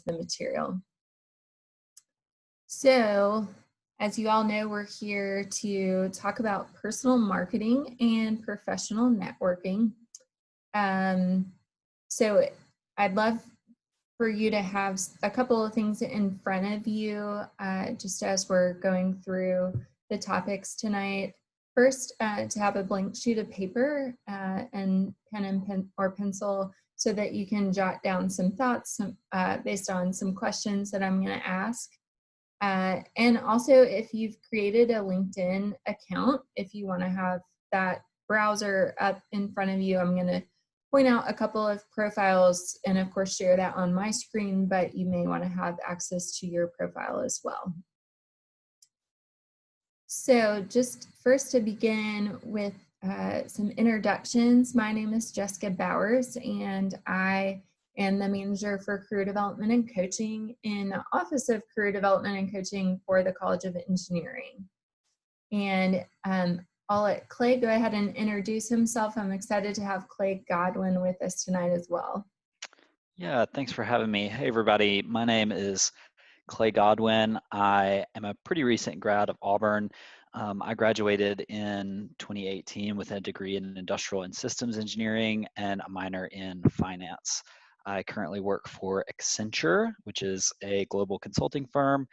the material. So, as you all know, we're here to talk about personal marketing and professional networking. So I'd love for you to have a couple of things in front of you just as we're going through the topics tonight. First, to have a blank sheet of paper and pen or pencil so that you can jot down some thoughts based on some questions that I'm going to ask. And also, if you've created a LinkedIn account, if you want to have that browser up in front of you, I'm going to point out a couple of profiles and of course share that on my screen, but you may want to have access to your profile as well. So just first to begin with some introductions, my name is Jessica Bowers and I am the manager for career development and coaching in the Office of Career Development and Coaching for the College of Engineering. And I'll let Clay go ahead and introduce himself. I'm excited to have Clay Godwin with us tonight as well. Yeah, thanks for having me. Hey, everybody. My name is Clay Godwin. I am a pretty recent grad of Auburn. I graduated in 2018 with a degree in industrial and systems engineering and a minor in finance. I currently work for Accenture, which is a global consulting firm,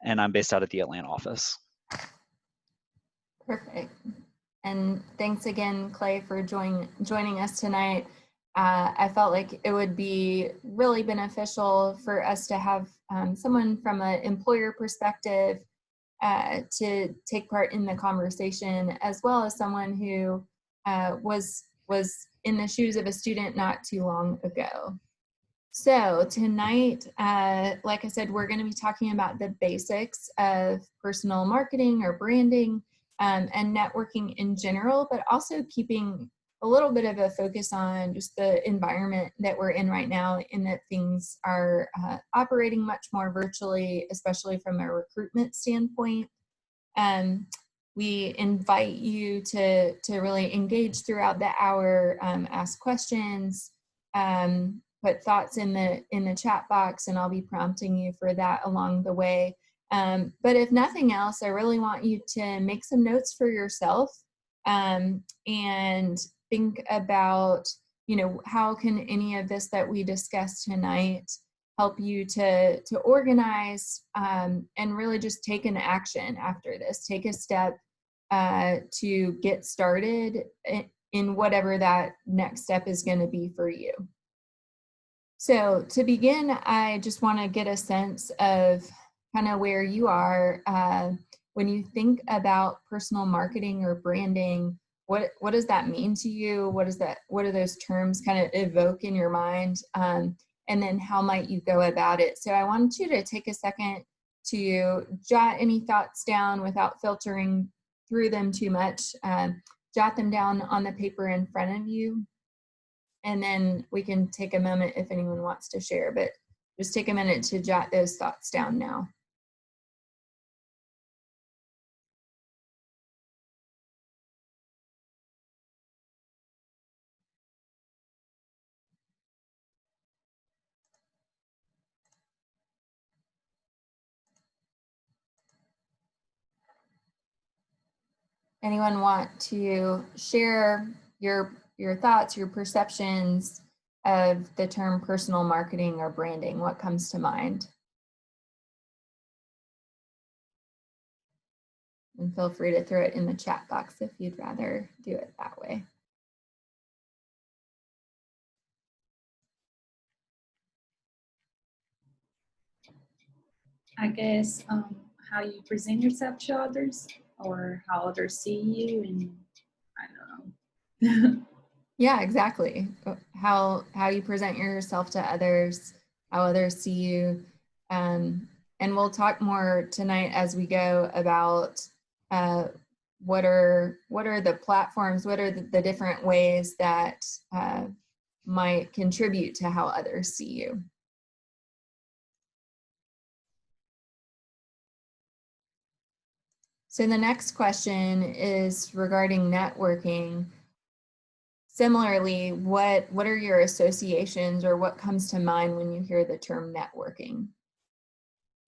and I'm based out of the Atlanta office. Perfect. And thanks again, Clay, for joining us tonight. I felt like it would be really beneficial for us to have someone from an employer perspective to take part in the conversation, as well as someone who was in the shoes of a student not too long ago. So tonight, like I said, we're going to be talking about the basics of personal marketing or branding and networking in general, but also keeping a little bit of a focus on just the environment that we're in right now, in that things are operating much more virtually, especially from a recruitment standpoint. We invite you to really engage throughout the hour, ask questions, put thoughts in the chat box, and I'll be prompting you for that along the way. But if nothing else, I really want you to make some notes for yourself and think about, how can any of this that we discussed tonight help you to organize and really just take an action after this. Take a step to get started in whatever that next step is going to be for you. So to begin, I just want to get a sense of kind of where you are when you think about personal marketing or branding. What does that mean to you? What do those terms kind of evoke in your mind? And then how might you go about it? So I want you to take a second to jot any thoughts down without filtering through them too much. Jot them down on the paper in front of you. And then we can take a moment if anyone wants to share, but just take a minute to jot those thoughts down now. Anyone want to share your thoughts, your perceptions of the term personal marketing or branding? What comes to mind? And feel free to throw it in the chat box if you'd rather do it that way. I guess how you present yourself to others, or how others see you, and I don't know. Yeah, exactly. How you present yourself to others, how others see you. And we'll talk more tonight as we go about what are the platforms, what are the different ways that might contribute to how others see you. So the next question is regarding networking. similarly, what are your associations, or what comes to mind when you hear the term networking?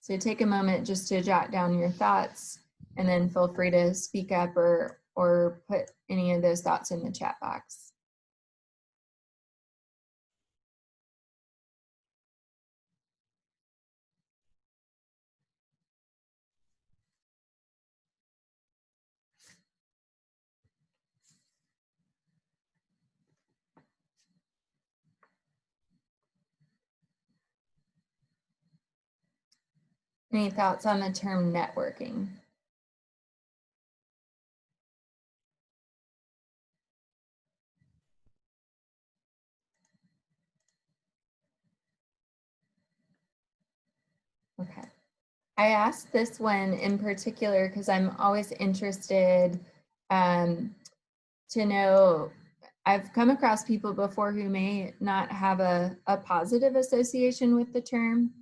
So take a moment just to jot down your thoughts, and then feel free to speak up or put any of those thoughts in the chat box. Any thoughts on the term networking? Okay. I asked this one in particular because I'm always interested to know, I've come across people before who may not have a positive association with the term.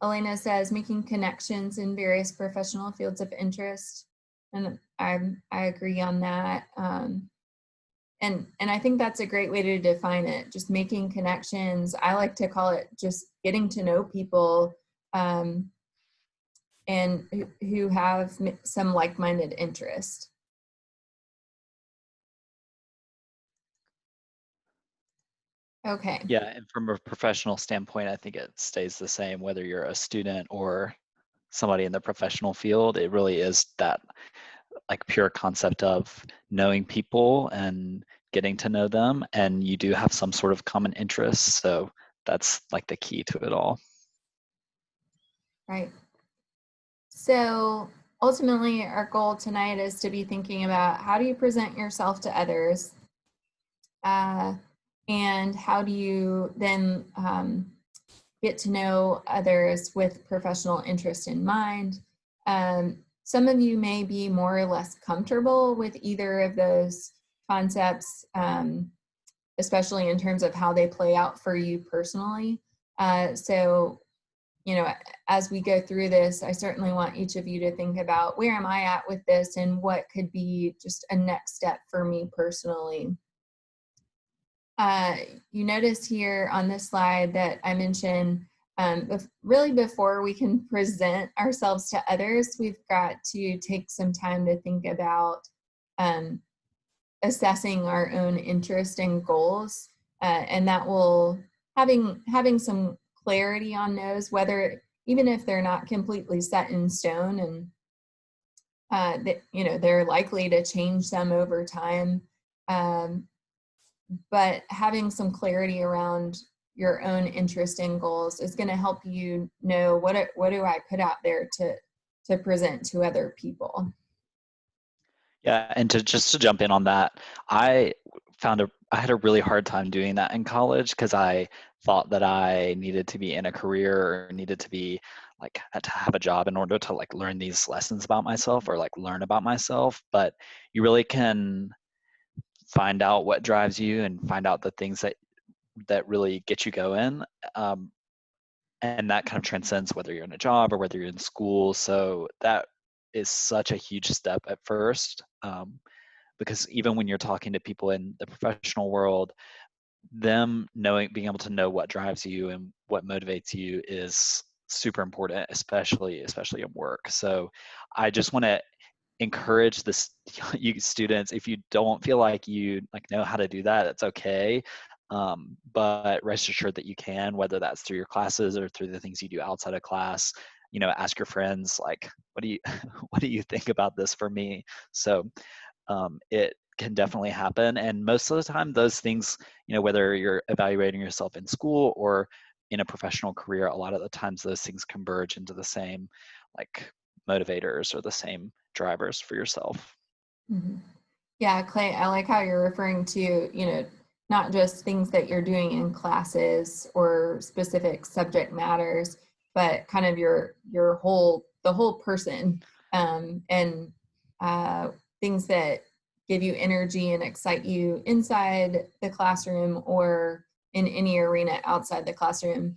Elena says, making connections in various professional fields of interest. And I agree on that. And I think that's a great way to define it, just making connections. I like to call it just getting to know people and who have some like-minded interest. Okay. Yeah, and from a professional standpoint, I think it stays the same whether you're a student or somebody in the professional field. It really is that like pure concept of knowing people and getting to know them, and you do have some sort of common interests. So that's like the key to it all. Right. So ultimately, our goal tonight is to be thinking about how do you present yourself to others, and how do you then get to know others with professional interest in mind. Some of you may be more or less comfortable with either of those concepts, especially in terms of how they play out for you personally. So, you know, as we go through this, I certainly want each of you to think about, where am I at with this, and what could be just a next step for me personally. You notice here on this slide that I mentioned, really before we can present ourselves to others, we've got to take some time to think about assessing our own interest and goals, and that will, having some clarity on those, whether, even if they're not completely set in stone, and that, you know, they're likely to change some over time. But having some clarity around your own interest and goals is going to help you know, what do I put out there to present to other people. Yeah, and to jump in on that, I had a really hard time doing that in college because I thought that I needed to be in a career or needed to be like had to have a job in order to like learn these lessons about myself or like learn about myself. But you really can find out what drives you and find out the things that really get you going. And that kind of transcends whether you're in a job or whether you're in school. So that is such a huge step at first, because even when you're talking to people in the professional world, them being able to know what drives you and what motivates you is super important, especially in work. So I just want to encourage this you students, if you don't feel like you like know how to do that, it's okay, but rest assured that you can, whether that's through your classes or through the things you do outside of class. You know, ask your friends like, what do you what do you think about this for me? So it can definitely happen, and most of the time those things, you know, whether you're evaluating yourself in school or in a professional career, a lot of the times those things converge into the same like motivators or the same drivers for yourself. Mm-hmm. Yeah, Clay, I like how you're referring to, you know, not just things that you're doing in classes or specific subject matters, but kind of the whole person, and things that give you energy and excite you inside the classroom or in any arena outside the classroom.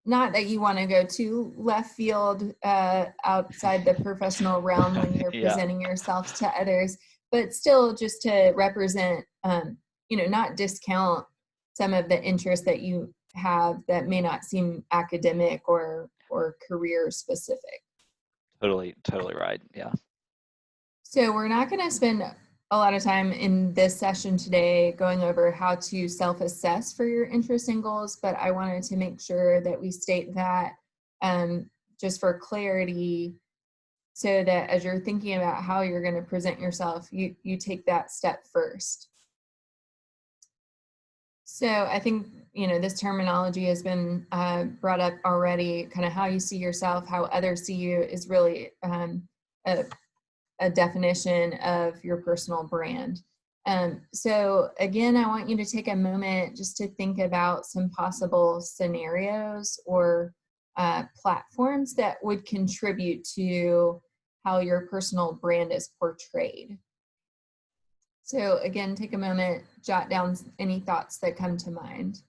Not that you want to go too left field outside the professional realm when you're Yeah. presenting yourself to others, but still just to represent, not discount some of the interests that you have that may not seem academic or career specific. Totally right. Yeah. So we're not going to spend a lot of time in this session today going over how to self-assess for your interests and goals, but I wanted to make sure that we state that just for clarity, so that as you're thinking about how you're going to present yourself, you take that step first. So I think, this terminology has been brought up already. Kind of how you see yourself, how others see you is really a definition of your personal brand. So again, I want you to take a moment just to think about some possible scenarios or platforms that would contribute to how your personal brand is portrayed. So again, take a moment, jot down any thoughts that come to mind.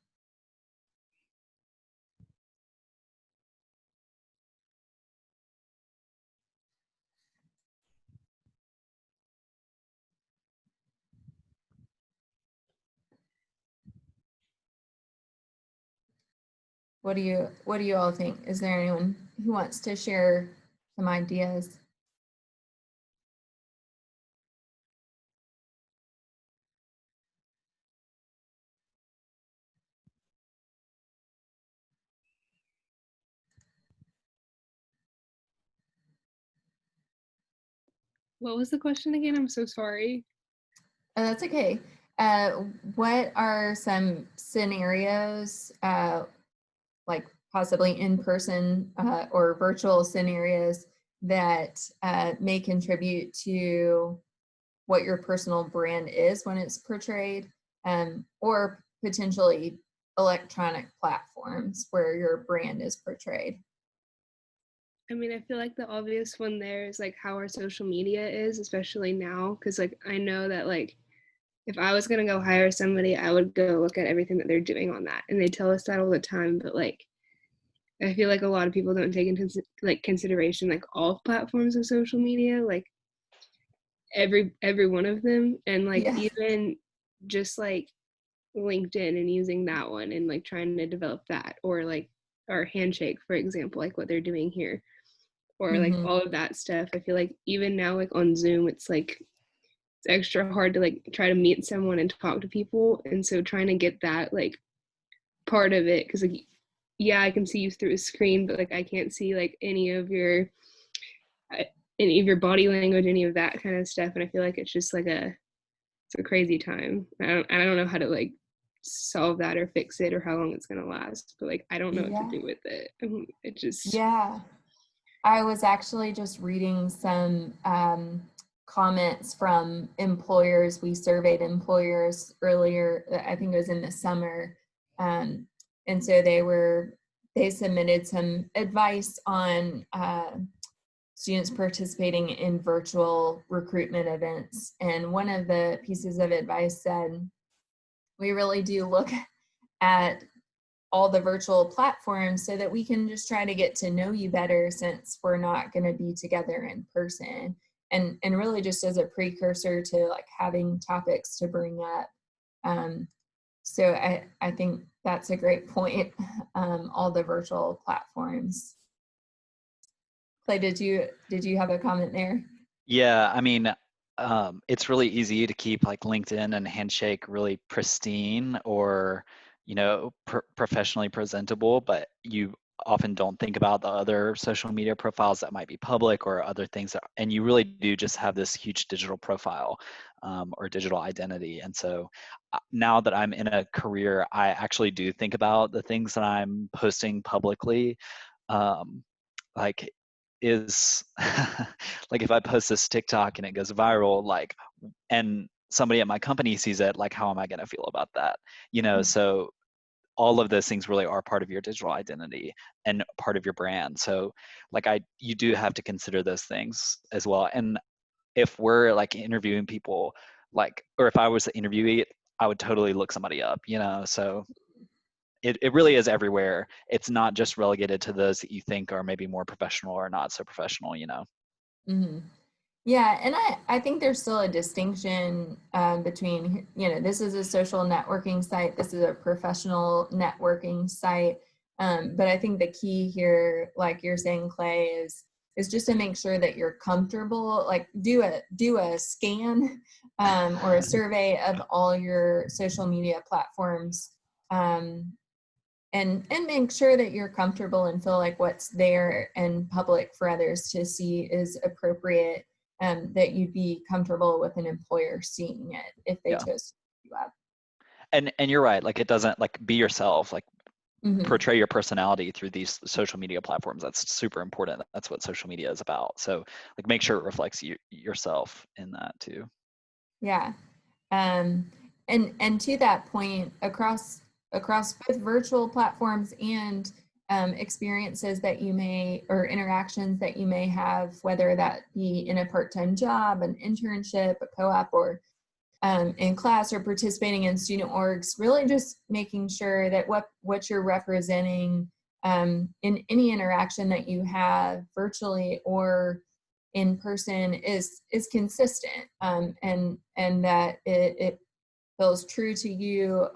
What do you all think? Is there anyone who wants to share some ideas? What was the question again? I'm so sorry. That's okay. What are some scenarios, like possibly in person or virtual scenarios that may contribute to what your personal brand is when it's portrayed, or potentially electronic platforms where your brand is portrayed? I mean, I feel like the obvious one there is like how our social media is, especially now, because like I know that like if I was gonna go hire somebody, I would go look at everything that they're doing on that, and they tell us that all the time. But like, I feel like a lot of people don't take into like consideration like all platforms of social media, like every one of them, and like Yeah. even just like LinkedIn and using that one and like trying to develop that, or like our Handshake, for example, like what they're doing here, or like Mm-hmm. all of that stuff. I feel like even now, like on Zoom, it's like it's extra hard to like try to meet someone and talk to people, and so trying to get that like part of it, because like yeah, I can see you through a screen, but like I can't see like any of your body language, any of that kind of stuff, and I feel like it's just like it's a crazy time. I don't know how to like solve that or fix it or how long it's gonna last, but like I don't know what to Yeah. do with it. It just Yeah. I was actually just reading some comments from employers. We surveyed employers earlier, I think it was in the summer. And so they submitted some advice on students participating in virtual recruitment events. And one of the pieces of advice said, we really do look at all the virtual platforms so that we can just try to get to know you better, since we're not going to be together in person, and really just as a precursor to like having topics to bring up. So I think that's a great point. All the virtual platforms. Clay, did you have a comment there? Yeah, I mean, it's really easy to keep like LinkedIn and Handshake really pristine or, professionally presentable, but you often don't think about the other social media profiles that might be public or other things and you really do just have this huge digital profile or digital identity. And so now that I'm in a career, I actually do think about the things that I'm posting publicly. Like is like if I post this TikTok and it goes viral, like, and somebody at my company sees it, like, how am I going to feel about that? So all of those things really are part of your digital identity and part of your brand. So like you do have to consider those things as well. And if we're like interviewing people, like, or if I was the interviewee, I would totally look somebody up, so it really is everywhere. It's not just relegated to those that you think are maybe more professional or not so professional. Mm-hmm. Yeah, and I think there's still a distinction between, this is a social networking site, this is a professional networking site. But I think the key here, like you're saying, Clay, is just to make sure that you're comfortable. Like do a scan or a survey of all your social media platforms, and make sure that you're comfortable and feel like what's there and public for others to see is appropriate, that you'd be comfortable with an employer seeing it if they Yeah. chose to pick you up. And you're right, like it doesn't, like, be yourself, like Mhm. portray your personality through these social media platforms. That's super important. That's what social media is about. So like make sure it reflects yourself in that too. Yeah. And to that point, across both virtual platforms and experiences that you may, or interactions that you may have, whether that be in a part-time job, an internship, a co-op, or in class, or participating in student orgs, really just making sure that what you're representing in any interaction that you have virtually or in person is consistent, and that it feels true to you,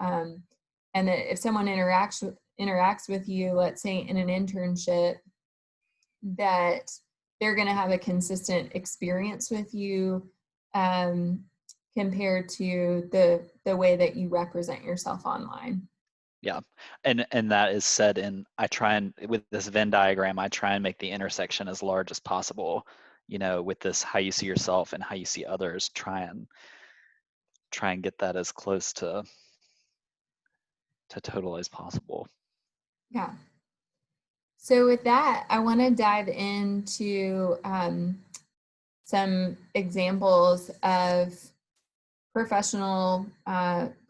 and that if someone interacts with you, let's say in an internship, that they're going to have a consistent experience with you, compared to the way that you represent yourself online. Yeah, and that is said in, I try and, with this Venn diagram, I try and make the intersection as large as possible, with this how you see yourself and how you see others, try and get that as close to total as possible. Yeah. So with that, I want to dive into some examples of professional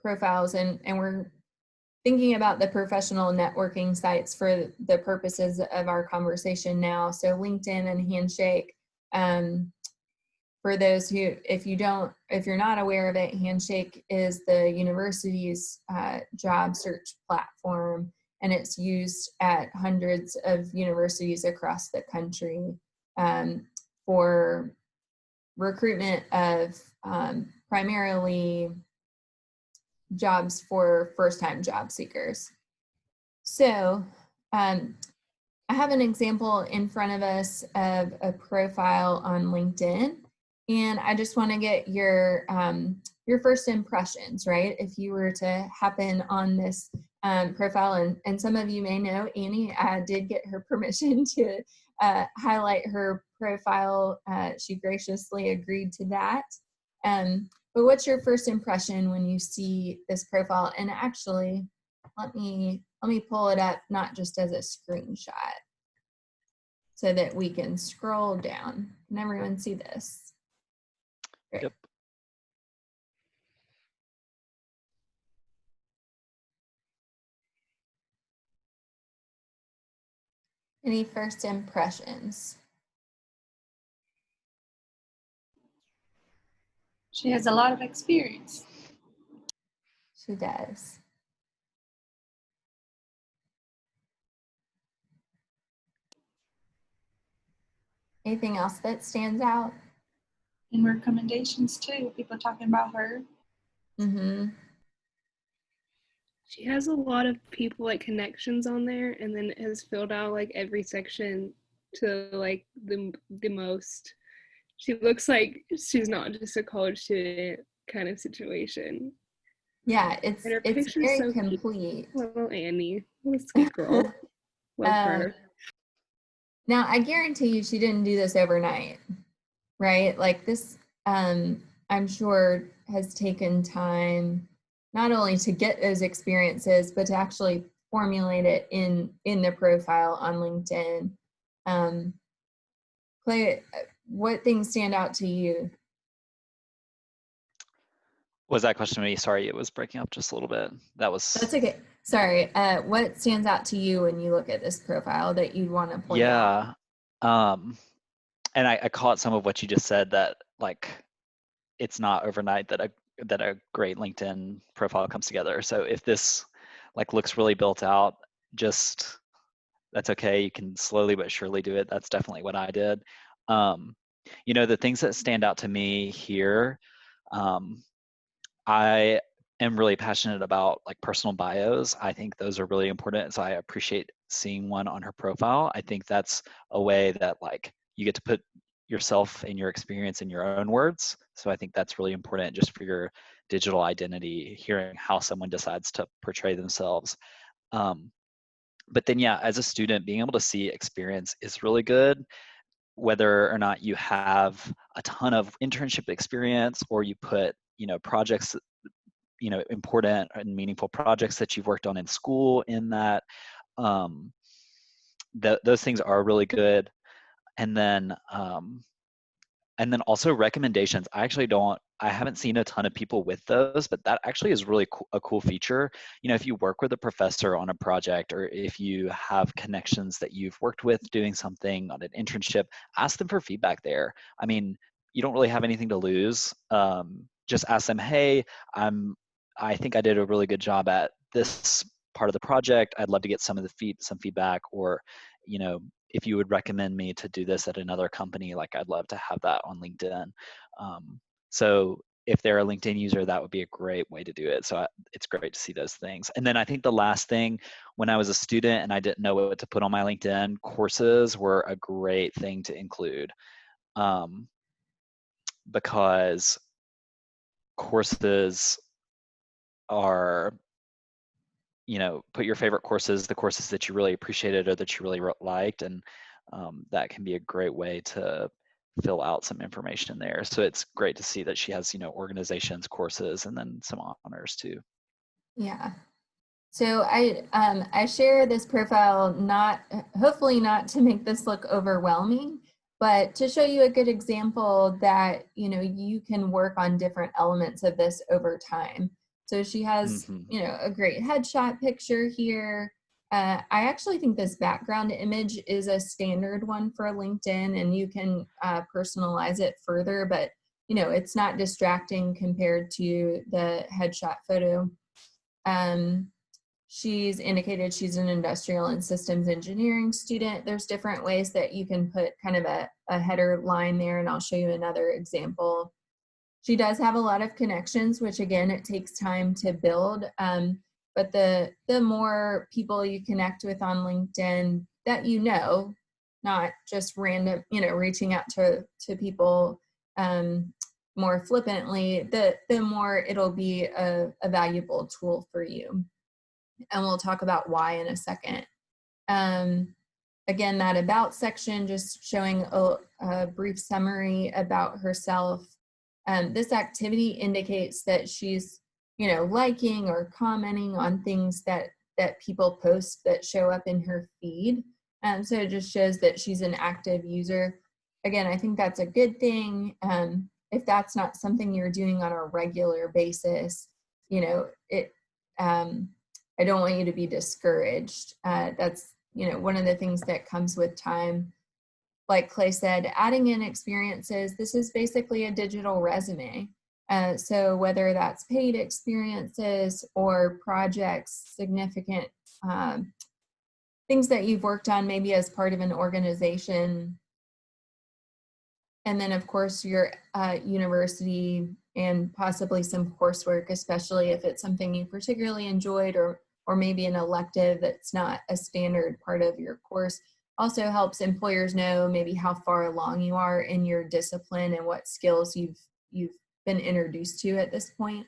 profiles, and we're thinking about the professional networking sites for the purposes of our conversation now. So LinkedIn and Handshake. For those who, if you're not aware of it, Handshake is the university's job search platform, and it's used at hundreds of universities across the country for recruitment of primarily jobs for first-time job seekers. So I have an example in front of us of a profile on LinkedIn, and I just want to get your first impressions, right? If you were to happen on this profile, and some of you may know Annie did get her permission to highlight her profile. She graciously agreed to that. But what's your first impression when you see this profile? And actually, let me pull it up, not just as a screenshot, so that we can scroll down. Can everyone see this? Great. Yep. Any first impressions? She has a lot of experience. She does. Anything else that stands out? And recommendations too. People talking about her. Mm-hmm. She has a lot of people, like, connections on there, and then has filled out like every section to like the most. She looks like she's not just a college student kind of situation. Yeah, it's And her very picture's so complete. cute. Little Annie, what a sweet girl. Love her. Now, I guarantee you she didn't do this overnight, right? Like this, I'm sure has taken time, not only to get those experiences, but to actually formulate it in the profile on LinkedIn. Clay, what things stand out to you? Was that question to me? Sorry, it was breaking up just a little bit. That's okay. Sorry. What stands out to you when you look at this profile that you'd want to point out? Yeah. And I caught some of what you just said, that like it's not overnight that a great LinkedIn profile comes together. So if this like looks really built out, just that's okay. You can slowly but surely do it. That's definitely what I did. You know, the things that stand out to me here, I am really passionate about like personal bios. I think those are really important. So I appreciate seeing one on her profile. I think that's a way that like you get to put yourself and your experience in your own words. So I think that's really important just for your digital identity, hearing how someone decides to portray themselves. But then, yeah, as a student, being able to see experience is really good, whether or not you have a ton of internship experience or you put, you know, projects, you know, important and meaningful projects that you've worked on in school in that. Um, those things are really good. And then, also recommendations. I haven't seen a ton of people with those, but that actually is really a cool feature. You know, if you work with a professor on a project, or if you have connections that you've worked with doing something on an internship, ask them for feedback there. I mean, you don't really have anything to lose. Just ask them, hey, I think I did a really good job at this part of the project. I'd love to get some feedback, or, you know, if you would recommend me to do this at another company, like I'd love to have that on LinkedIn. So if they're a LinkedIn user, that would be a great way to do it. So it's great to see those things. And then I think the last thing, when I was a student and I didn't know what to put on my LinkedIn, courses were a great thing to include, because courses are, you know, put your favorite courses, the courses that you really appreciated or that you really liked, and that can be a great way to fill out some information there. So it's great to see that she has, you know, organizations, courses, and then some honors too. Yeah. So I share this profile hopefully not to make this look overwhelming, but to show you a good example that, you know, you can work on different elements of this over time. So she has, you know, a great headshot picture here. I actually think this background image is a standard one for LinkedIn, and you can personalize it further, but, you know, it's not distracting compared to the headshot photo. She's indicated she's an industrial and systems engineering student. There's different ways that you can put kind of a header line there, and I'll show you another example. She does have a lot of connections, which again, it takes time to build. But the more people you connect with on LinkedIn that you know, not just random, you know, reaching out to people more flippantly, the more it'll be a valuable tool for you. And we'll talk about why in a second. Again, that about section, just showing a brief summary about herself. This activity indicates that she's, you know, liking or commenting on things that people post that show up in her feed. So it just shows that she's an active user. Again, I think that's a good thing. If that's not something you're doing on a regular basis, you know, I don't want you to be discouraged. That's, you know, one of the things that comes with time. Like Clay said, adding in experiences, this is basically a digital resume. So whether that's paid experiences or projects, significant things that you've worked on maybe as part of an organization. And then of course your university and possibly some coursework, especially if it's something you particularly enjoyed, or maybe an elective that's not a standard part of your course. Also helps employers know maybe how far along you are in your discipline and what skills you've been introduced to at this point.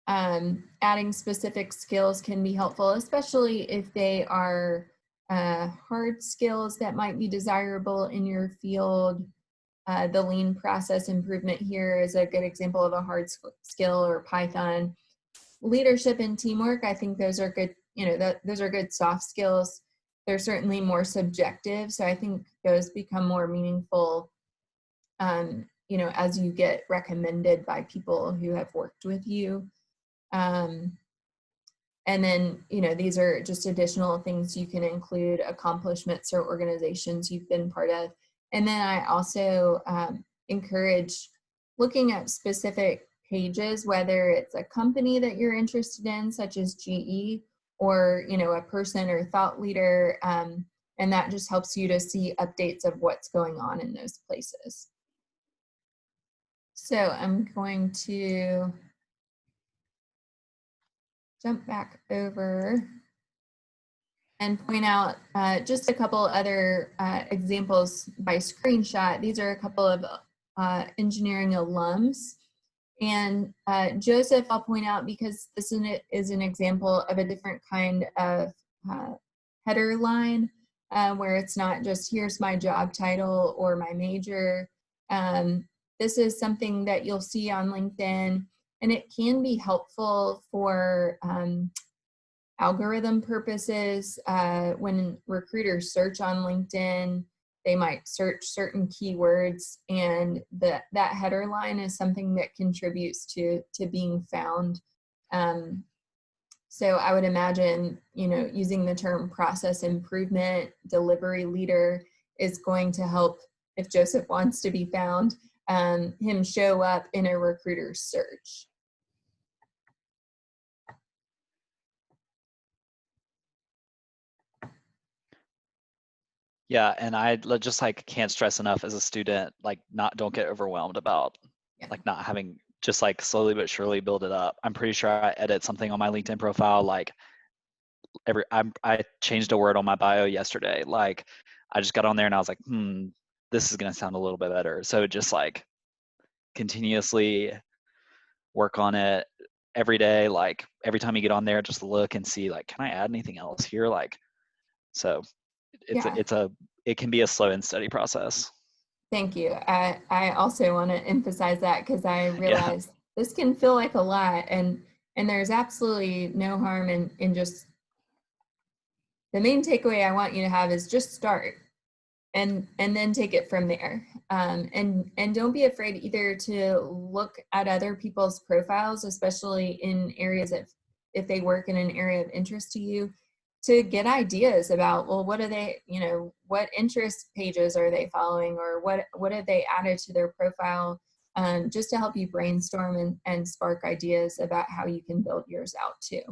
Adding specific skills can be helpful, especially if they are hard skills that might be desirable in your field. The lean process improvement here is a good example of a hard skill, or Python. Leadership and teamwork, I think those are good, you know, those are good soft skills. They're certainly more subjective, so I think those become more meaningful, you know, as you get recommended by people who have worked with you. And then, you know, these are just additional things you can include, accomplishments or organizations you've been part of. And then I also encourage looking at specific pages, whether it's a company that you're interested in, such as GE, or, you know, a person or thought leader, and And that just helps you to see updates of what's going on in those places. So I'm going to jump back over and point out just a couple other examples by screenshot. These are a couple of engineering alums. And Joseph, I'll point out because this is an example of a different kind of header line where it's not just here's my job title or my major. This is something that you'll see on LinkedIn, and it can be helpful for algorithm purposes. When recruiters search on LinkedIn, they might search certain keywords, and that header line is something that contributes to being found. So I would imagine, using the term process improvement, delivery leader is going to help, if Joseph wants to be found, him show up in a recruiter's search. Yeah, and I just like can't stress enough as a student, like don't get overwhelmed about like not having, just like slowly but surely build it up. I'm pretty sure I edit something on my LinkedIn profile like I changed a word on my bio yesterday. Like I just got on there and I was like, this is gonna sound a little bit better. So just like continuously work on it every day. Like every time you get on there, just look and see like, can I add anything else here? Like, so it can be a slow and steady process. Thank you. I also want to emphasize that because I realize this can feel like a lot, and there's absolutely no harm in just, the main takeaway I want you to have is just start and then take it from there. And don't be afraid either to look at other people's profiles, especially in areas if they work in an area of interest to you, to get ideas about, well, what are they, what interest pages are they following, or what have they added to their profile, just to help you brainstorm and spark ideas about how you can build yours out too.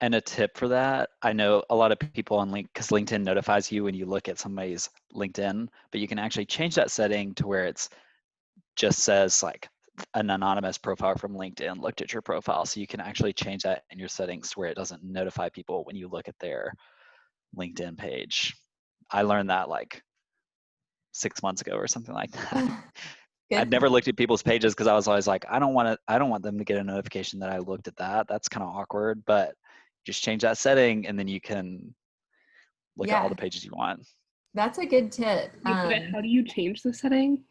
And a tip for that, I know a lot of people on because LinkedIn notifies you when you look at somebody's LinkedIn, but you can actually change that setting to where it's just says like an anonymous profile from LinkedIn looked at your profile. So you can actually change that in your settings to where it doesn't notify people when you look at their LinkedIn page. I learned that like 6 months ago or something like that. I'd never looked at people's pages because I was always like, I don't want them to get a notification that I looked at that. That's kind of awkward, but just change that setting and then you can look at all the pages you want. That's a good tip. How do you change the setting?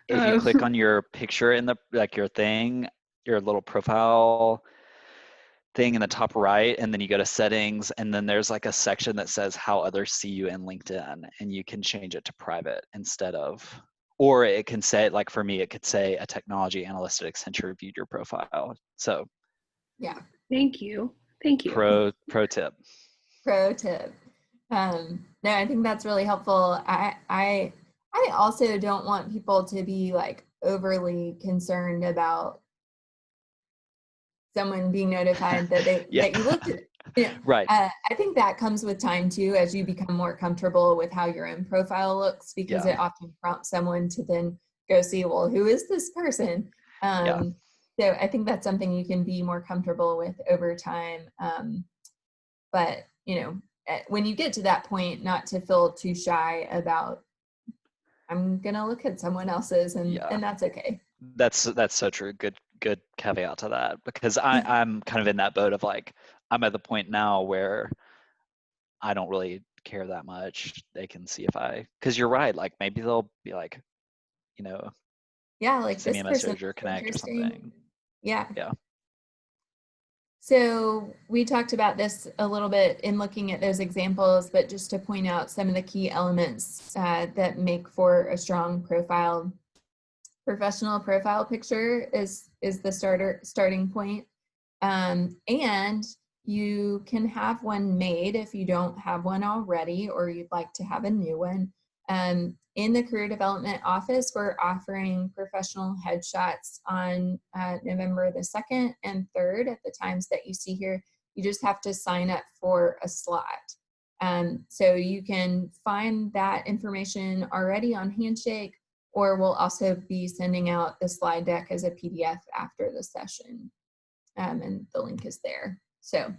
If you click on your picture in the, like your thing, your little profile thing in the top right, and then you go to settings, and then there's like a section that says how others see you in LinkedIn, and you can change it to private instead of, or it can say, like for me, it could say a technology analyst at Accenture viewed your profile. So yeah. Thank you. Pro tip. Pro tip. No, I think that's really helpful. I also don't want people to be like overly concerned about someone being notified that that you looked at it. Right. I think that comes with time too, as you become more comfortable with how your own profile looks, because it often prompts someone to then go see, well, who is this person? So I think that's something you can be more comfortable with over time. But when you get to that point, not to feel too shy about, I'm gonna look at someone else's, and that's okay. That's so true. Good caveat to that, because I'm kind of in that boat of like, I'm at the point now where I don't really care that much. They can see because you're right, like maybe they'll be like, like send me this a person message or connect or something. Yeah. Yeah. So we talked about this a little bit in looking at those examples, but just to point out some of the key elements that make for a strong profile. Professional profile picture is the starting point. And you can have one made if you don't have one already, or you'd like to have a new one. In the Career Development Office, we're offering professional headshots on November the 2nd and 3rd at the times that you see here. You just have to sign up for a slot. So you can find that information already on Handshake, or we'll also be sending out the slide deck as a PDF after the session, and the link is there. So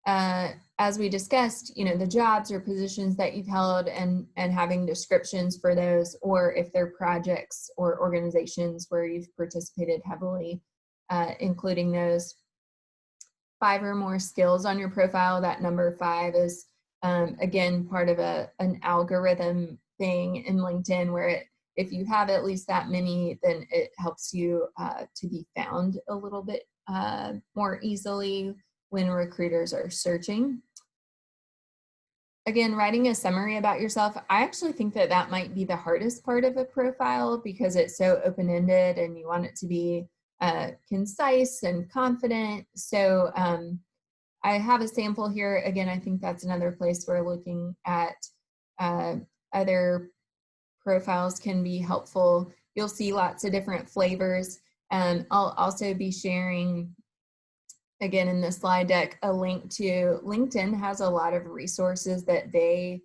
as we discussed, the jobs or positions that you've held and having descriptions for those, or if they're projects or organizations where you've participated heavily, including those. 5 or more skills on your profile. That number 5 is, again, part of an algorithm thing in LinkedIn where if you have at least that many, then it helps you to be found a little bit more easily when recruiters are searching. Again, writing a summary about yourself, I actually think that might be the hardest part of a profile because it's so open-ended and you want it to be concise and confident. So I have a sample here. Again, I think that's another place where looking at other profiles can be helpful. You'll see lots of different flavors. I'll also be sharing, again, in the slide deck, a link to LinkedIn has a lot of resources that they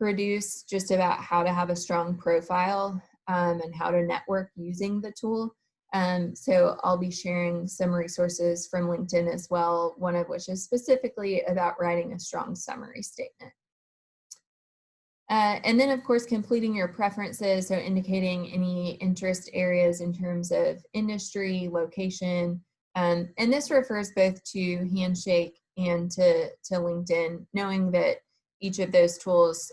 produce just about how to have a strong profile and how to network using the tool. So I'll be sharing some resources from LinkedIn as well, one of which is specifically about writing a strong summary statement. And then, of course, completing your preferences, so indicating any interest areas in terms of industry, location, and this refers both to Handshake and to LinkedIn, knowing that each of those tools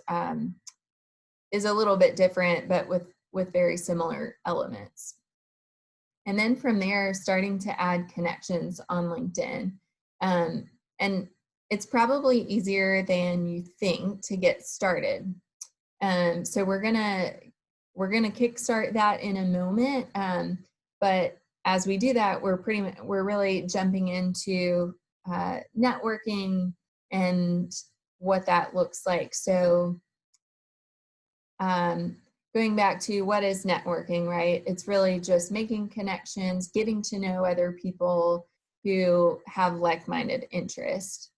is a little bit different, but with very similar elements. And then from there, starting to add connections on LinkedIn. And it's probably easier than you think to get started. So we're gonna kickstart that in a moment. But as we do that, we're really jumping into networking and what that looks like. So going back to what is networking, right? It's really just making connections, getting to know other people who have like-minded interests.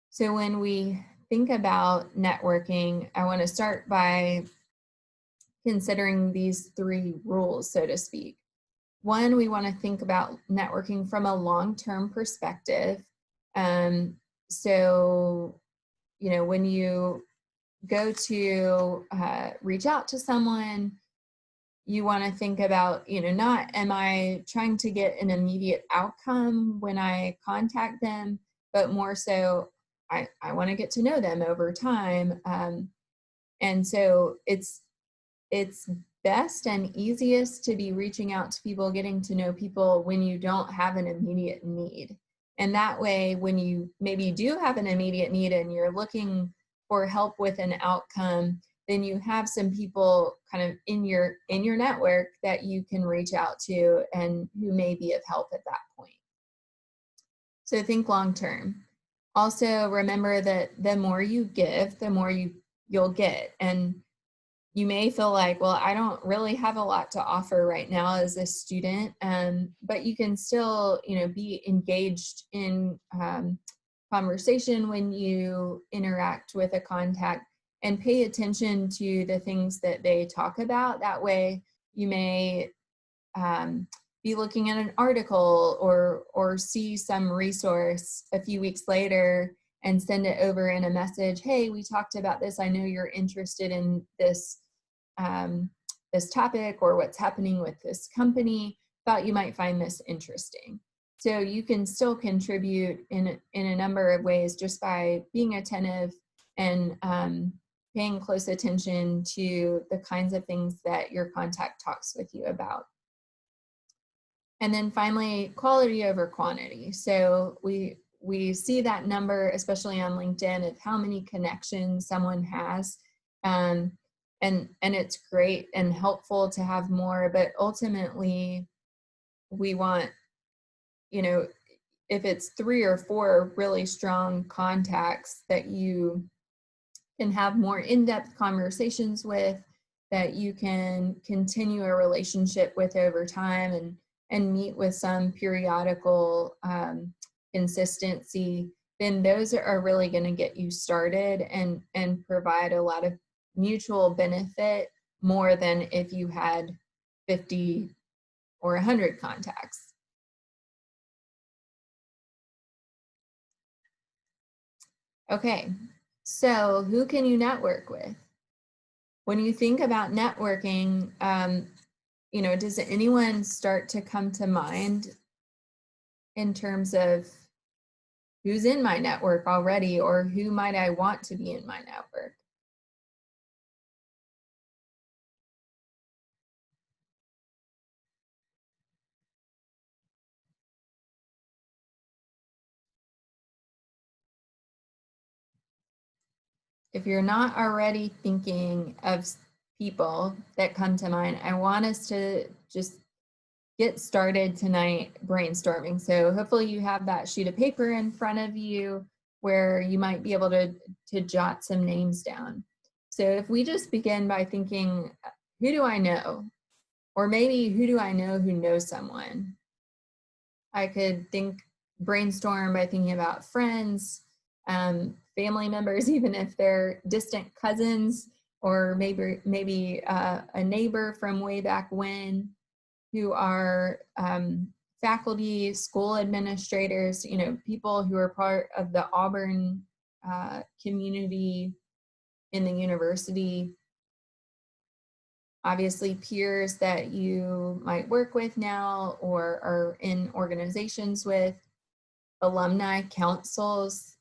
So when we think about networking, I want to start by considering these 3 rules, so to speak. 1, we want to think about networking from a long-term perspective. So, when you go to reach out to someone, you want to think about, not am I trying to get an immediate outcome when I contact them, but more so I want to get to know them over time. And so it's best and easiest to be reaching out to people, getting to know people when you don't have an immediate need. And that way, when you maybe do have an immediate need and you're looking for help with an outcome, then you have some people kind of in your network that you can reach out to and who may be of help at that point. So think long term. Also remember that the more you give, the more you'll get. And you may feel like, well, I don't really have a lot to offer right now as a student, but you can still, be engaged in conversation when you interact with a contact and pay attention to the things that they talk about. That way you may be looking at an article or see some resource a few weeks later and send it over in a message. Hey, we talked about this. I know you're interested in this this topic or what's happening with this company. Thought you might find this interesting. So you can still contribute in a number of ways just by being attentive and paying close attention to the kinds of things that your contact talks with you about. And then finally, quality over quantity. So we see that number, especially on LinkedIn, of how many connections someone has. And it's great and helpful to have more, but ultimately we want, if it's 3 or 4 really strong contacts that you can have more in-depth conversations with, that you can continue a relationship with over time and meet with some periodical consistency, then those are really going to get you started and provide a lot of mutual benefit more than if you had 50 or 100 contacts. Okay, so who can you network with? When you think about networking, you know, does anyone start to come to mind in terms of who's in my network already, or who might I want to be in my network? If you're not already thinking of people that come to mind, I want us to just get started tonight brainstorming. So hopefully you have that sheet of paper in front of you where you might be able to jot some names down. So if we just begin by thinking, who do I know? Or maybe who do I know who knows someone? I could brainstorm by thinking about friends, family members, even if they're distant cousins, or maybe a neighbor from way back when, who are faculty, school administrators, you know, people who are part of the Auburn community in the university. Obviously, peers that you might work with now or are in organizations with, alumni councils.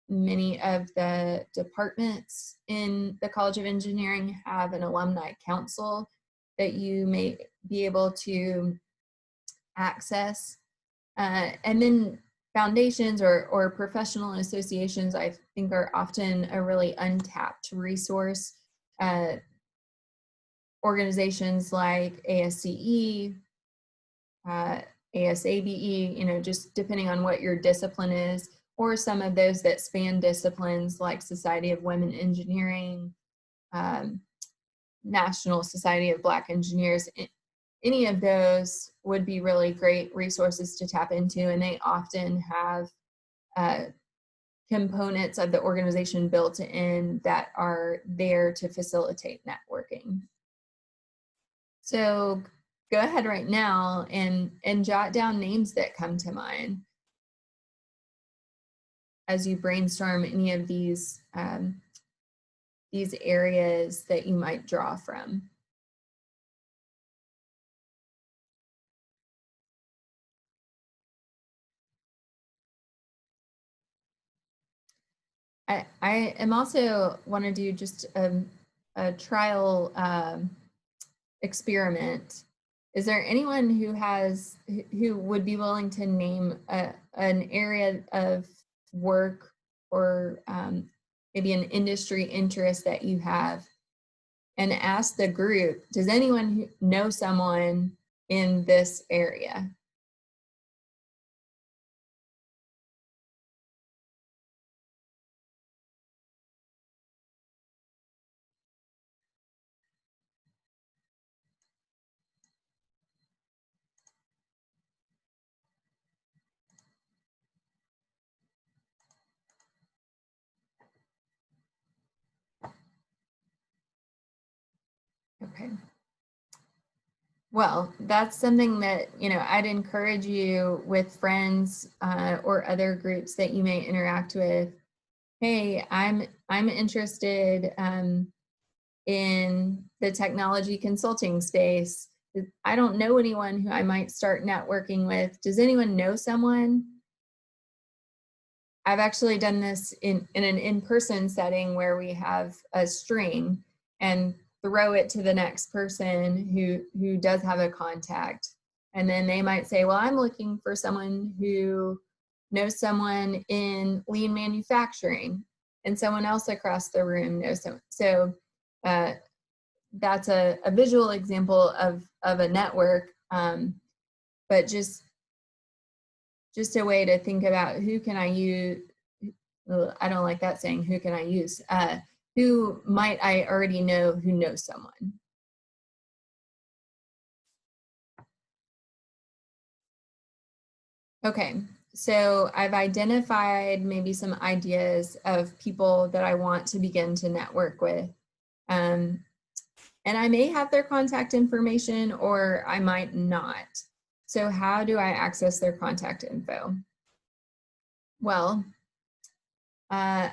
Many of the departments in the College of Engineering have an alumni council that you may be able to access. And then foundations or professional associations, I think, are often a really untapped resource. Organizations like ASCE, ASABE, you know, just depending on what your discipline is, or some of those that span disciplines like Society of Women Engineering, National Society of Black Engineers. Any of those would be really great resources to tap into, and they often have components of the organization built in that are there to facilitate networking. So go ahead right now and jot down names that come to mind as you brainstorm any of these areas that you might draw from. I am also want to do just a trial experiment. Is there anyone who would be willing to name an area of work or maybe an industry interest that you have, and ask the group, does anyone know someone in this area? Okay. Well, that's something that, you know, I'd encourage you with friends or other groups that you may interact with. Hey, I'm interested in the technology consulting space. I don't know anyone who I might start networking with. Does anyone know someone? I've actually done this in an in-person setting where we have a string and throw it to the next person who does have a contact. And then they might say, well, I'm looking for someone who knows someone in lean manufacturing, and someone else across the room knows someone. So that's a visual example of a network, but just a way to think about who can I use. I don't like that saying, who can I use? Who might I already know who knows someone? Okay, So I've identified maybe some ideas of people that I want to begin to network with. And I may have their contact information or I might not. So how do I access their contact info? Well, I'd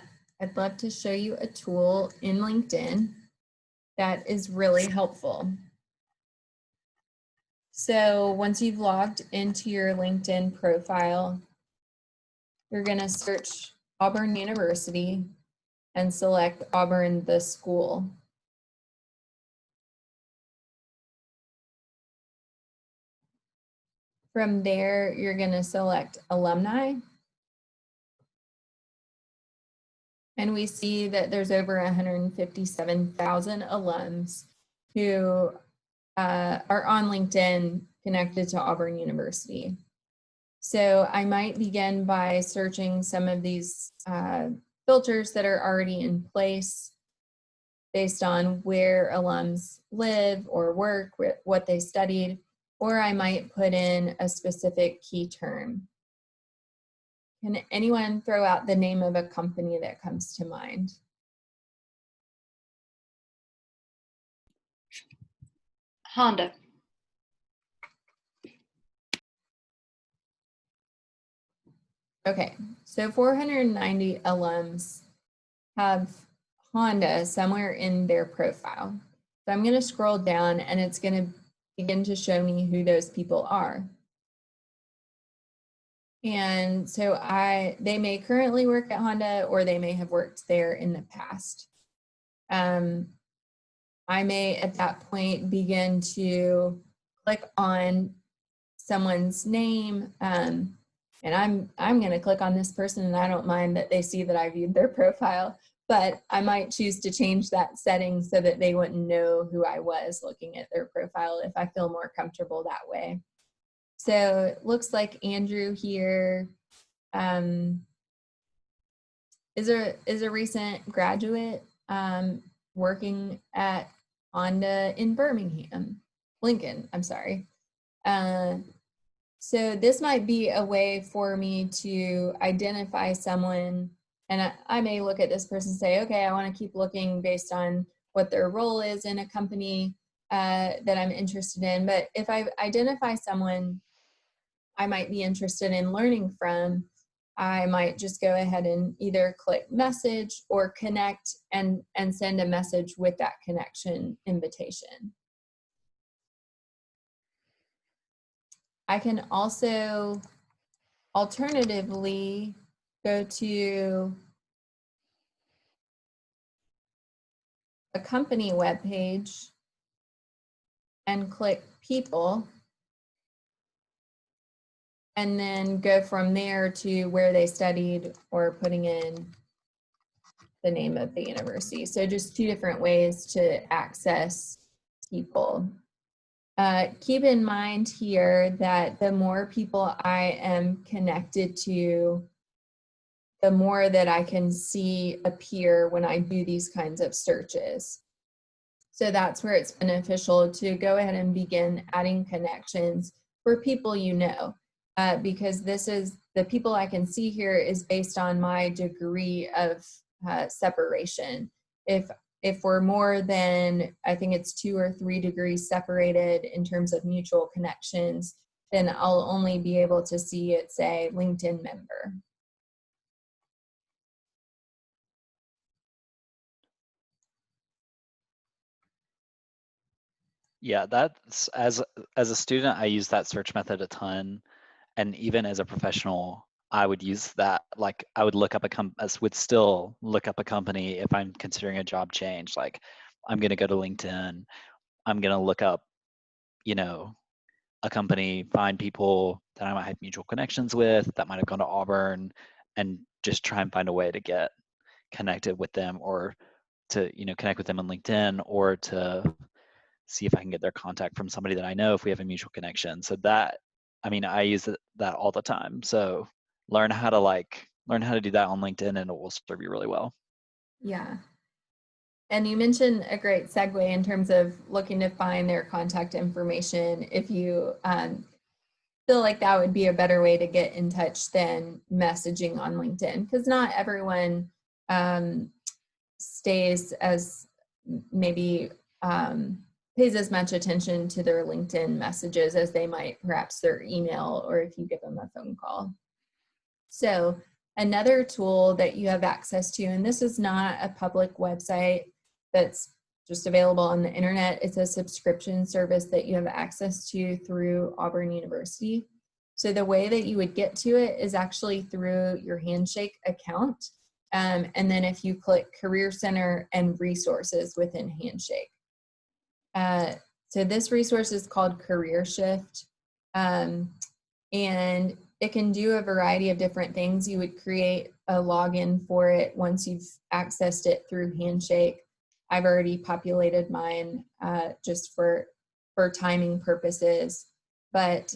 love to show you a tool in LinkedIn that is really helpful. So once you've logged into your LinkedIn profile, you're going to search Auburn University and select Auburn, the school. From there, you're going to select alumni. And we see that there's over 157,000 alums who are on LinkedIn connected to Auburn University. So I might begin by searching some of these filters that are already in place based on where alums live or work, what they studied, or I might put in a specific key term. Can anyone throw out the name of a company that comes to mind? Honda. Okay, so 490 alums have Honda somewhere in their profile. So I'm going to scroll down and it's going to begin to show me who those people are. And so they may currently work at Honda or they may have worked there in the past. I may at that point begin to click on someone's name, and I'm going to click on this person, and I don't mind that they see that I viewed their profile, but I might choose to change that setting so that they wouldn't know who I was looking at their profile if I feel more comfortable that way. So it looks like Andrew here is a recent graduate working at Honda in Lincoln, I'm sorry. So this might be a way for me to identify someone, and I may look at this person and say, okay, I want to keep looking based on what their role is in a company that I'm interested in. But if I identify someone I might be interested in learning from, I might just go ahead and either click message or connect and send a message with that connection invitation. I can also alternatively go to a company webpage and click people, and then go from there to where they studied or putting in the name of the university. So just two different ways to access people. Keep in mind here that the more people I am connected to, the more that I can see appear when I do these kinds of searches. So that's where it's beneficial to go ahead and begin adding connections for people you know, because this is the people I can see here is based on my degree of separation. If we're more than, I think it's 2 or 3 degrees separated in terms of mutual connections, then I'll only be able to see it say LinkedIn member. Yeah, that's as a student, I use that search method a ton, and even as a professional, I would use that. Like, I would look up would still look up a company if I'm considering a job change. Like, I'm going to go to LinkedIn. I'm going to look up, a company, find people that I might have mutual connections with, that might have gone to Auburn, and just try and find a way to get connected with them, or to connect with them on LinkedIn, or to see if I can get their contact from somebody that I know if we have a mutual connection. So that, I use that all the time. So learn how to do that on LinkedIn, and it will serve you really well. Yeah. And you mentioned a great segue in terms of looking to find their contact information. If you feel like that would be a better way to get in touch than messaging on LinkedIn, because not everyone stays as maybe pays as much attention to their LinkedIn messages as they might perhaps their email, or if you give them a phone call. So another tool that you have access to, and this is not a public website that's just available on the internet, it's a subscription service that you have access to through Auburn University. So the way that you would get to it is actually through your Handshake account. And then if you click Career Center and Resources within Handshake. So this resource is called Career Shift. And it can do a variety of different things. You would create a login for it once you've accessed it through Handshake. I've already populated mine just for timing purposes. But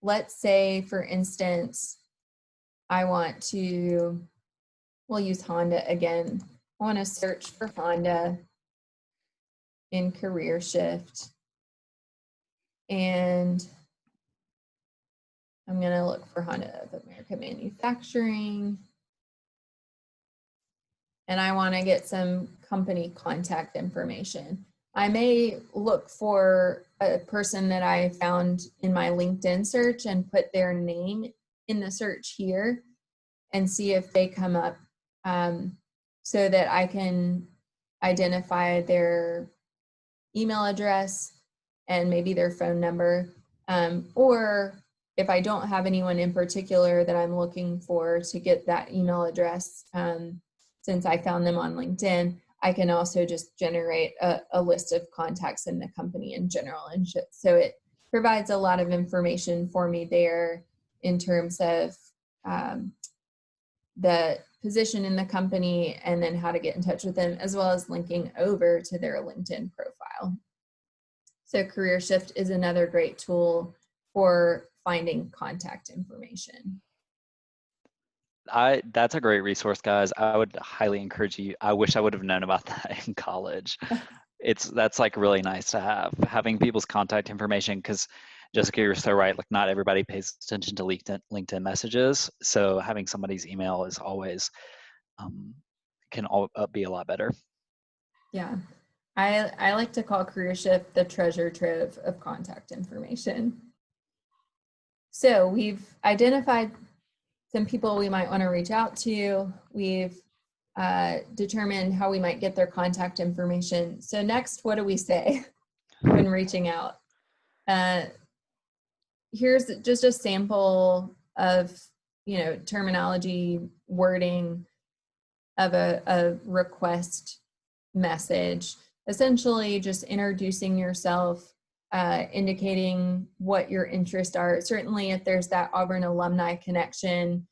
let's say, for instance, I want to, we'll use Honda again. I want to search for Honda in Career Shift. And I'm going to look for Honda of America Manufacturing. And I want to get some company contact information. I may look for a person that I found in my LinkedIn search and put their name in the search here and see if they come up, so that I can identify their email address and maybe their phone number. Or if I don't have anyone in particular that I'm looking for to get that email address, since I found them on LinkedIn, I can also just generate a list of contacts in the company in general. And so it provides a lot of information for me there in terms of the position in the company and then how to get in touch with them, as well as linking over to their LinkedIn profile. So Career Shift is another great tool for finding contact information. That's a great resource, guys. I would highly encourage you. I wish I would have known about that in college. That's like really nice to have, having people's contact information, because Jessica, you're so right. Like, not everybody pays attention to LinkedIn messages. So having somebody's email is always can be a lot better. Yeah. I like to call Career Shift the treasure trove of contact information. So we've identified some people we might want to reach out to. We've determined how we might get their contact information. So next, what do we say when reaching out? Here's just a sample of, terminology, wording of a request message. Essentially just introducing yourself, indicating what your interests are. Certainly if there's that Auburn alumni connection,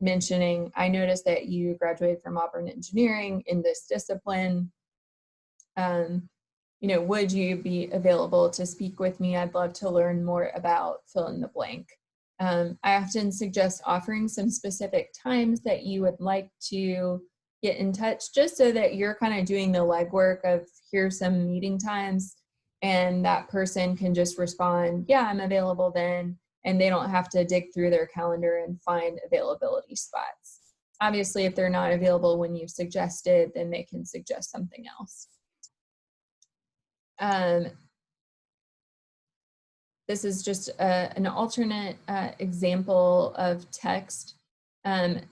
mentioning, I noticed that you graduated from Auburn engineering in this discipline. Would you be available to speak with me? I'd love to learn more about fill in the blank. I often suggest offering some specific times that you would like to get in touch, just so that you're kind of doing the legwork of, here's some meeting times, and that person can just respond, yeah, I'm available then, and they don't have to dig through their calendar and find availability spots. Obviously, if they're not available when you suggested, then they can suggest something else. This is just an alternate example of text.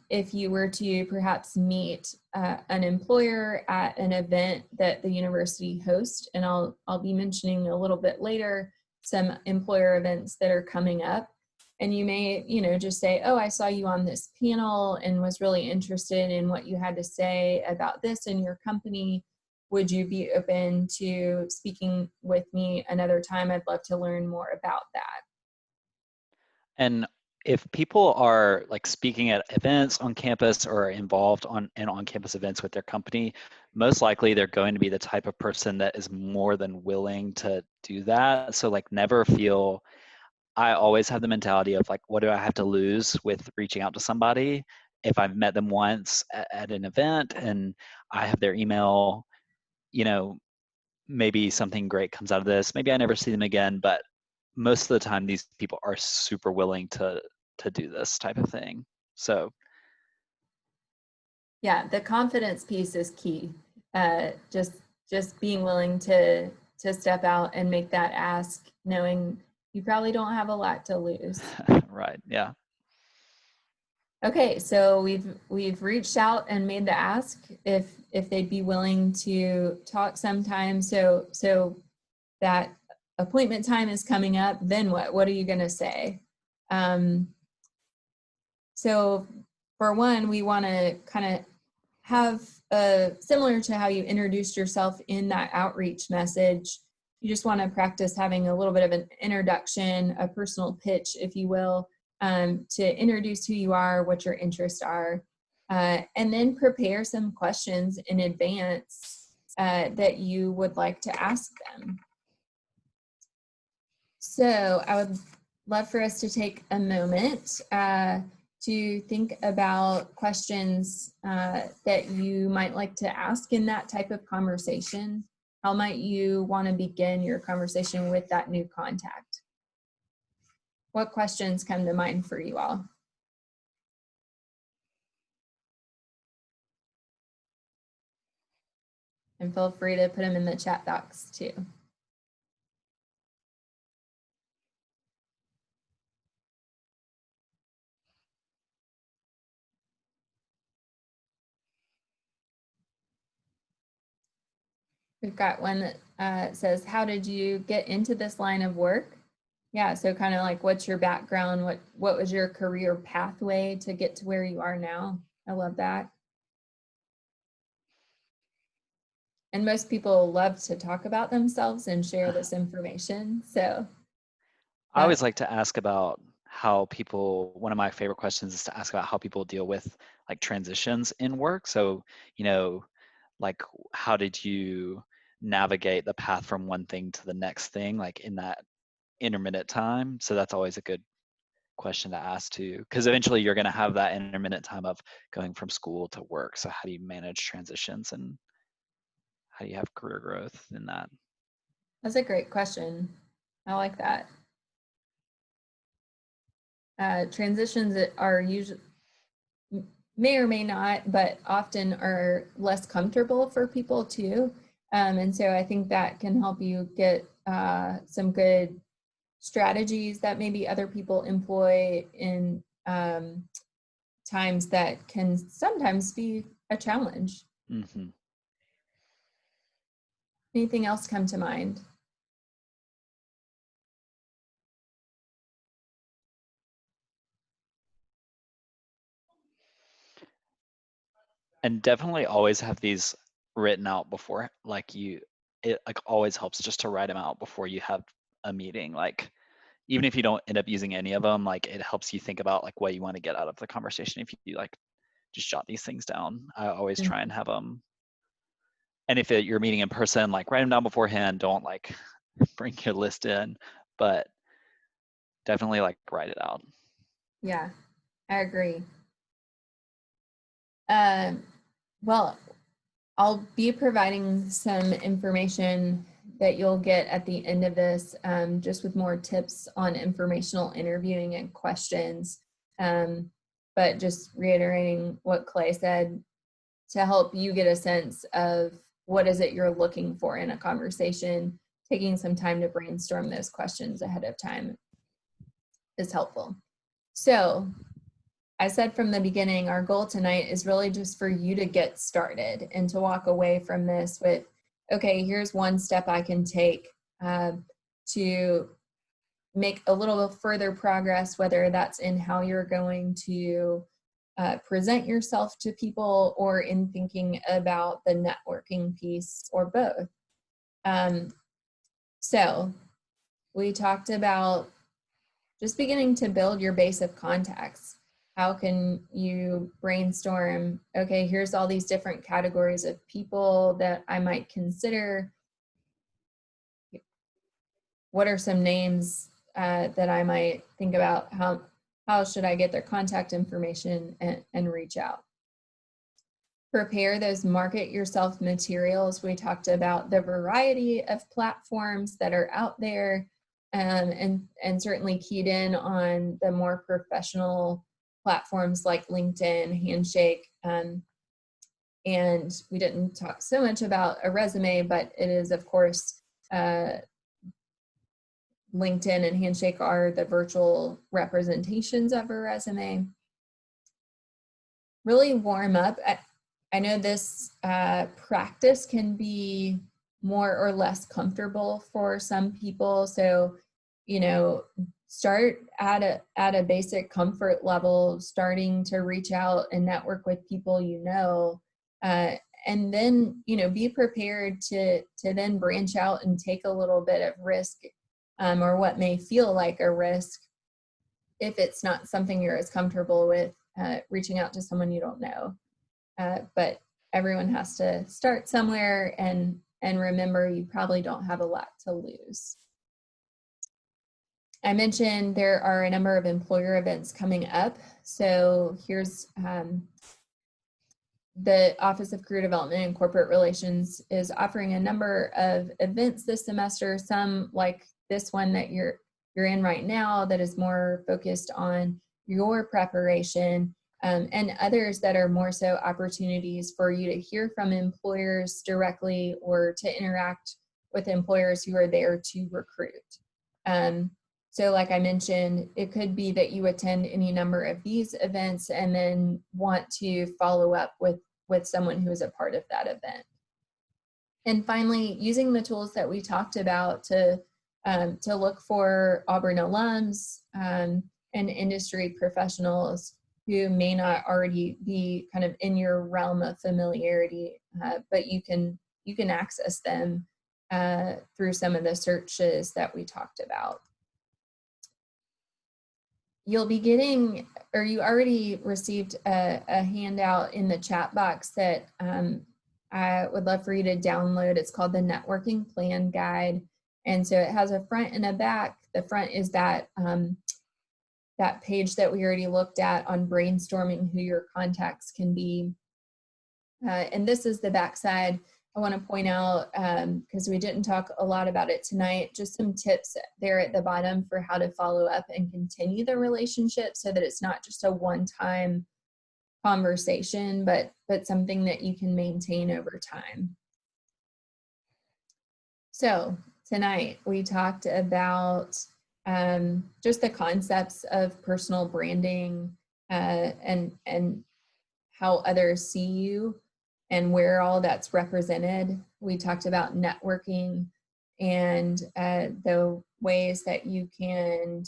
If you were to perhaps meet an employer at an event that the university hosts, and I'll be mentioning a little bit later some employer events that are coming up, and you may just say, oh, I saw you on this panel and was really interested in what you had to say about this in your company. Would you be open to speaking with me another time? I'd love to learn more about that. And if people are like speaking at events on campus or involved on campus events with their company, most likely they're going to be the type of person that is more than willing to do that. So like, never feel, I always have the mentality of like, what do I have to lose with reaching out to somebody? If I've met them once at an event and I have their email, maybe something great comes out of this. Maybe I never see them again, but most of the time these people are super willing to do this type of thing. So Yeah, the confidence piece is key. Just being willing to step out and make that ask, knowing you probably don't have a lot to lose. right, yeah. Okay, so we've reached out and made the ask if they'd be willing to talk sometime. So that appointment time is coming up. Then what? What are you going to say? So for one, we want to kind of have similar to how you introduced yourself in that outreach message. You just want to practice having a little bit of an introduction, a personal pitch, if you will, to introduce who you are, what your interests are, and then prepare some questions in advance that you would like to ask them. So I would love for us to take a moment to think about questions that you might like to ask in that type of conversation. How might you want to begin your conversation with that new contact? What questions come to mind for you all? And feel free to put them in the chat box too. We've got one that says, how did you get into this line of work? Yeah, so kind of like, what's your background? What was your career pathway to get to where you are now? I love that. And most people love to talk about themselves and share this information. So I always like to ask about how people, one of my favorite questions is to ask about how people deal with like transitions in work. So, you know, like how did you navigate the path from one thing to the next thing, like in that intermittent time? So that's always a good question to ask too, because eventually you're going to have that intermittent time of going from school to work. So how do you manage transitions and how do you have career growth in that? that's a great question. I like that. Transitions are usually, may or may not, but often are less comfortable for people too. And so I think that can help you get some good strategies that maybe other people employ in times that can sometimes be a challenge. Mm-hmm. Anything else come to mind? And definitely always have these written out before, like it like always helps just to write them out before you have a meeting. Like even if you don't end up using any of them, like it helps you think about like what you want to get out of the conversation. If you like just jot these things down, I always try and have them. And if you're meeting in person, like write them down beforehand. Don't like bring your list in, but definitely like write it out. Yeah, I agree. Well, I'll be providing some information that you'll get at the end of this, just with more tips on informational interviewing and questions. But just reiterating what Clay said, to help you get a sense of what is it you're looking for in a conversation, taking some time to brainstorm those questions ahead of time is helpful. So I said from the beginning, our goal tonight is really just for you to get started and to walk away from this with, okay, here's one step I can take to make a little further progress, whether that's in how you're going to present yourself to people or in thinking about the networking piece or both. So we talked about just beginning to build your base of contacts. How can you brainstorm, okay, here's all these different categories of people that I might consider. What are some names that I might think about? How should I get their contact information and reach out? Prepare those market yourself materials. We talked about the variety of platforms that are out there. and certainly keyed in on the more professional platforms like LinkedIn, Handshake. And we didn't talk so much about a resume, but it is, of course, LinkedIn and Handshake are the virtual representations of a resume. Really warm up. I know this practice can be more or less comfortable for some people. So, start at a basic comfort level, starting to reach out and network with people and then be prepared to then branch out and take a little bit of risk, or what may feel like a risk if it's not something you're as comfortable with, reaching out to someone you don't know. But everyone has to start somewhere, and remember, you probably don't have a lot to lose. I mentioned there are a number of employer events coming up. So here's the Office of Career Development and Corporate Relations is offering a number of events this semester, some like this one that you're in right now that is more focused on your preparation, and others that are more so opportunities for you to hear from employers directly or to interact with employers who are there to recruit. So like I mentioned, it could be that you attend any number of these events and then want to follow up with someone who is a part of that event. And finally, using the tools that we talked about to look for Auburn alums and industry professionals who may not already be kind of in your realm of familiarity, but you can access them through some of the searches that we talked about. You'll be getting, or you already received a handout in the chat box that I would love for you to download. It's called the Networking Plan Guide. And so it has a front and a back. The front is that page that we already looked at on brainstorming who your contacts can be. And this is the back side. I want to point out, because we didn't talk a lot about it tonight, just some tips there at the bottom for how to follow up and continue the relationship so that it's not just a one-time conversation, but something that you can maintain over time. So tonight we talked about just the concepts of personal branding and how others see you and where all that's represented. We talked about networking and the ways that you can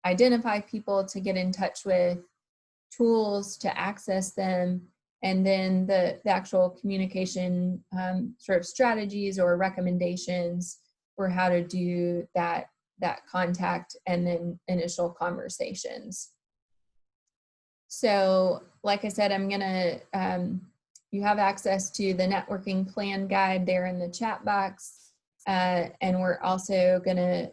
identify people to get in touch with, tools to access them, and then the actual communication sort of strategies or recommendations for how to do that contact and then initial conversations. So like I said, I'm gonna, you have access to the networking plan guide there in the chat box. And we're also gonna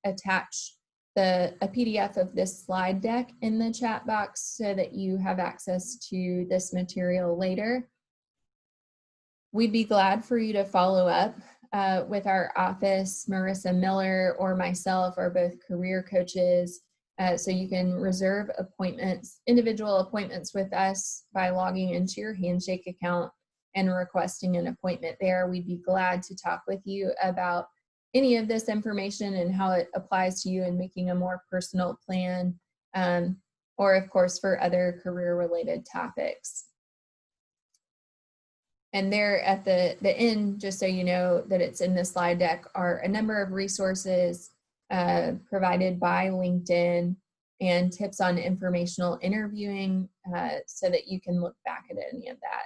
attach a PDF of this slide deck in the chat box so that you have access to this material later. We'd be glad for you to follow up with our office. Marissa Miller or myself are both career coaches. So you can reserve appointments, individual appointments with us by logging into your Handshake account and requesting an appointment there. We'd be glad to talk with you about any of this information and how it applies to you in making a more personal plan, or of course for other career-related topics. And there at the end, just so you know that it's in the slide deck, are a number of resources provided by LinkedIn and tips on informational interviewing so that you can look back at any of that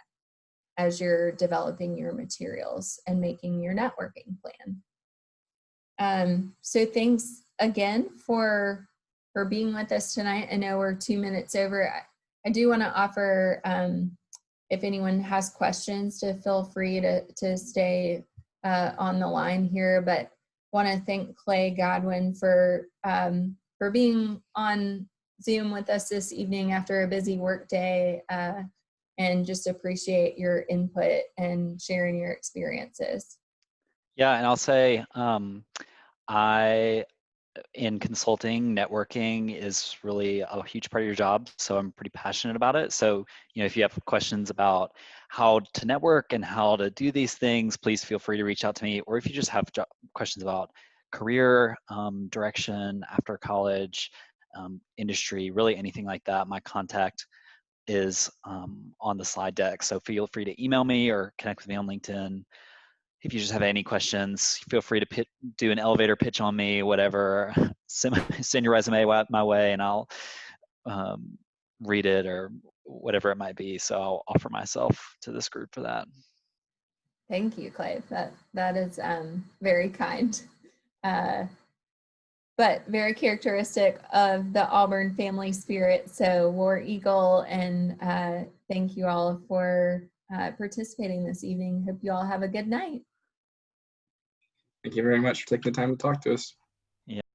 as you're developing your materials and making your networking plan. So thanks again for being with us tonight. I know we're 2 minutes over. I do want to offer, if anyone has questions, to feel free to stay on the line here, but want to thank Clay Godwin for being on Zoom with us this evening after a busy work day, and just appreciate your input and sharing your experiences. Yeah, and I'll say In consulting, networking is really a huge part of your job, so I'm pretty passionate about it. So, if you have questions about how to network and how to do these things, please feel free to reach out to me. Or if you just have questions about career direction after college, industry, really anything like that, my contact is on the slide deck. So feel free to email me or connect with me on LinkedIn. If you just have any questions, feel free to do an elevator pitch on me, whatever. Send your resume my way, and I'll read it or whatever it might be. So I'll offer myself to this group for that. Thank you, Clay. That is very kind, but very characteristic of the Auburn family spirit. So War Eagle, and thank you all for participating this evening. Hope you all have a good night. Thank you very much for taking the time to talk to us.